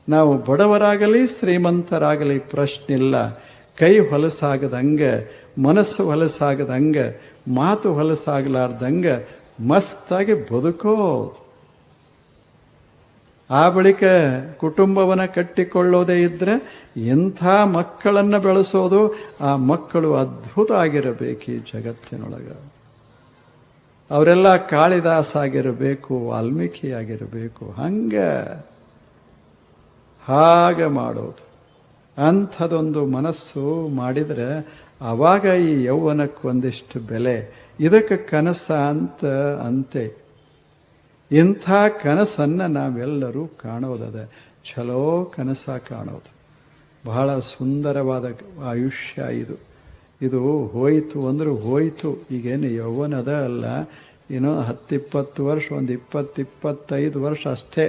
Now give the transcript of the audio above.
ನಾವು ಬಡವರಾಗಲಿ ಶ್ರೀಮಂತರಾಗಲಿ ಪ್ರಶ್ನಿಲ್ಲ. ಕೈ ಹೊಲಸಾಗದಂಗೆ, ಮನಸ್ಸು ಹೊಲಸಾಗದಂಗೆ, ಮಾತು ಹೊಲಸಾಗಲಾರ್ದಂಗೆ ಮಸ್ತಾಗಿ ಬದುಕೋ. ಆ ಬಳಿಕ ಕುಟುಂಬವನ್ನು ಕಟ್ಟಿಕೊಳ್ಳೋದೇ ಇದ್ದರೆ ಇಂಥ ಮಕ್ಕಳನ್ನು ಬೆಳೆಸೋದು, ಆ ಮಕ್ಕಳು ಅದ್ಭುತ ಆಗಿರಬೇಕು ಈ ಜಗತ್ತಿನೊಳಗೆ. ಅವರೆಲ್ಲ ಕಾಳಿದಾಸ ಆಗಿರಬೇಕು, ವಾಲ್ಮೀಕಿ ಆಗಿರಬೇಕು. ಹಾಗೆ ಮಾಡೋದು. ಅಂಥದೊಂದು ಮನಸ್ಸು ಮಾಡಿದರೆ ಆವಾಗ ಈ ಯೌವನಕ್ಕೆ ಒಂದಿಷ್ಟು ಬೆಲೆ. ಇದಕ್ಕೆ ಕನಸ ಅಂತೆ. ಇಂಥ ಕನಸನ್ನು ನಾವೆಲ್ಲರೂ ಕಾಣೋದದ. ಚಲೋ ಕನಸ ಕಾಣೋದು. ಬಹಳ ಸುಂದರವಾದ ಆಯುಷ್ಯ ಇದು ಹೋಯಿತು ಅಂದ್ರೆ ಹೋಯಿತು. ಈಗೇನು ಯೌವನದ ಅಲ್ಲ, ಇನ್ನೂ 10-20 ವರ್ಷ, ಒಂದು 20-25 ವರ್ಷ ಅಷ್ಟೇ.